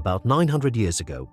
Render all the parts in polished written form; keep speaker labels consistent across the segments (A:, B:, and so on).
A: about 900 years ago.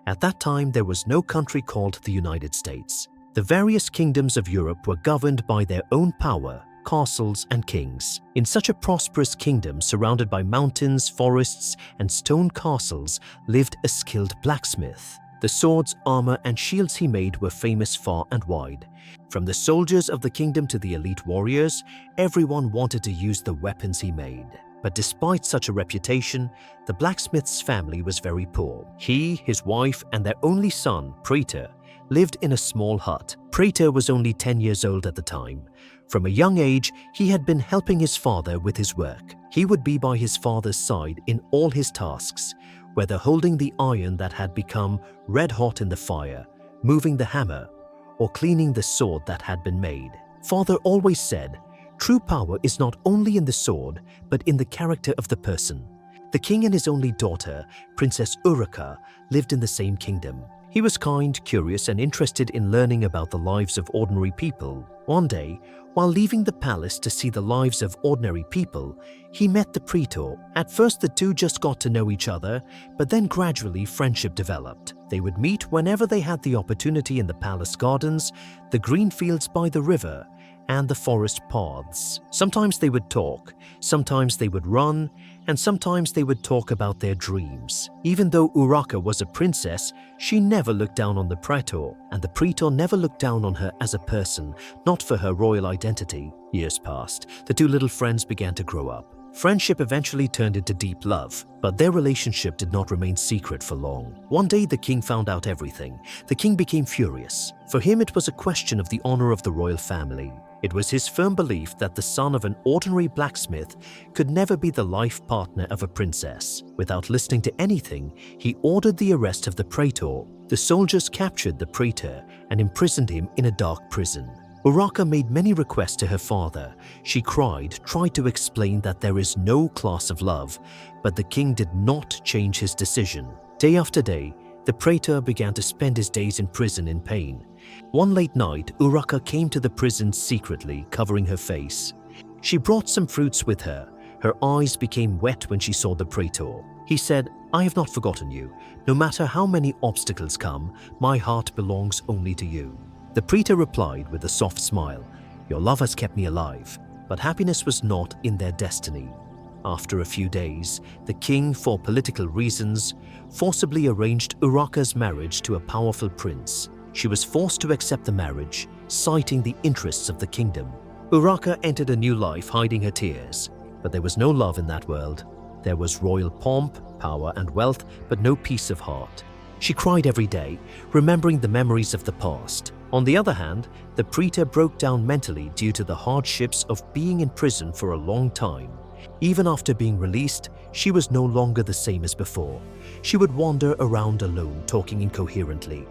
A: At that time, there was no country called the United States. The various kingdoms of Europe were governed by their own power, castles, and kings. In such a prosperous kingdom surrounded by mountains, forests, and stone castles lived a skilled blacksmith. The swords, armor, and shields he made were famous far and wide. From the soldiers of the kingdom to the elite warriors, everyone wanted to use the weapons he made. But despite such a reputation, the blacksmith's family was very poor. He, his wife, and their only son, Praetor, lived in a small hut. Praetor was only 10 years old at the time. From a young age, he had been helping his father with his work. He would be by his father's side in all his tasks, whether holding the iron that had become red hot in the fire, moving the hammer, or cleaning the sword that had been made. Father always said, "True power is not only in the sword, but in the character of the person." The king and his only daughter, Princess Urraca, lived in the same kingdom. He was kind, curious, and interested in learning about the lives of ordinary people. One day, while leaving the palace to see the lives of ordinary people, he met the Praetor. At first, the two just got to know each other, but then gradually friendship developed. They would meet whenever they had the opportunity in the palace gardens, the green fields by the river, and the forest paths. Sometimes they would talk, sometimes they would run, and sometimes they would talk about their dreams. Even though Urraca was a princess, she never looked down on the Praetor, and the Praetor never looked down on her as a person, not for her royal identity. Years passed. The two little friends began to grow up. Friendship eventually turned into deep love, but their relationship did not remain secret for long. One day the king found out everything. The king became furious. For him it was a question of the honor of the royal family. It was his firm belief that the son of an ordinary blacksmith could never be the life partner of a princess. Without listening to anything, he ordered the arrest of the Praetor. The soldiers captured the Praetor and imprisoned him in a dark prison. Urraca made many requests to her father. She cried, tried to explain that there is no class of love, but the king did not change his decision. Day after day, the Praetor began to spend his days in prison in pain. One late night, Urraca came to the prison secretly, covering her face. She brought some fruits with her. Her eyes became wet when she saw the Praetor. He said, "I have not forgotten you. No matter how many obstacles come, my heart belongs only to you." The Praetor replied with a soft smile, "Your love has kept me alive." But happiness was not in their destiny. After a few days, the king, for political reasons, forcibly arranged Urraca's marriage to a powerful prince. She was forced to accept the marriage, citing the interests of the kingdom. Urraca entered a new life hiding her tears, but there was no love in that world. There was royal pomp, power, and wealth, but no peace of heart. She cried every day, remembering the memories of the past. On the other hand, the Praetor broke down mentally due to the hardships of being in prison for a long time. Even after being released, she was no longer the same as before. She would wander around alone, talking incoherently.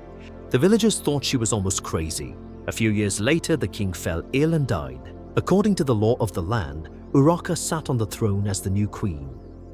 A: The villagers thought she was almost crazy. A few years later, the king fell ill and died. According to the law of the land, Urraca sat on the throne as the new queen.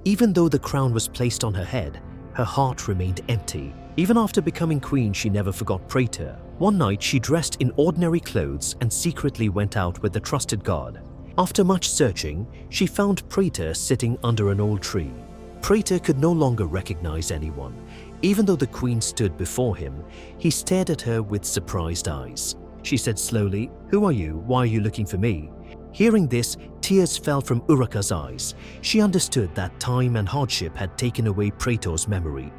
A: Even though the crown was placed on her head, her heart remained empty. Even after becoming queen, she never forgot Praetor. One night, she dressed in ordinary clothes and secretly went out with the trusted guard. After much searching, she found Praetor sitting under an old tree. Praetor could no longer recognize anyone. Even though the queen stood before him, he stared at her with surprised eyes. She said slowly, "Who are you? Why are you looking for me?" Hearing this, tears fell from Urraca's eyes. She understood that time and hardship had taken away Praetor's memory.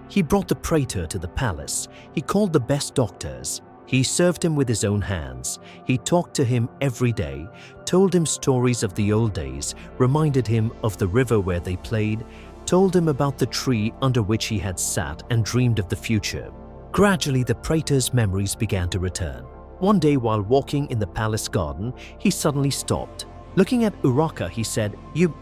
A: He brought the Praetor to the palace. He called the best doctors. He served him with his own hands. He talked to him every day, told him stories of the old days, reminded him of the river where they played, told him about the tree under which he had sat and dreamed of the future. Gradually, the Praetor's memories began to return. One day, while walking in the palace garden, he suddenly stopped. Looking at Urraca, he said,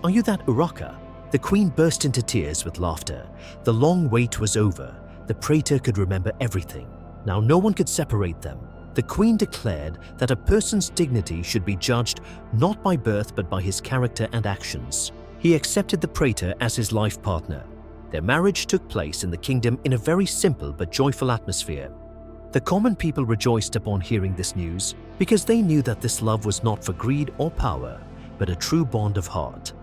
A: Are you that Urraca?" The queen burst into tears with laughter. The long wait was over. The Praetor could remember everything. Now no one could separate them. The queen declared that a person's dignity should be judged not by birth but by his character and actions. He accepted the Praetor as his life partner. Their marriage took place in the kingdom in a very simple but joyful atmosphere. The common people rejoiced upon hearing this news because they knew that this love was not for greed or power, but a true bond of heart.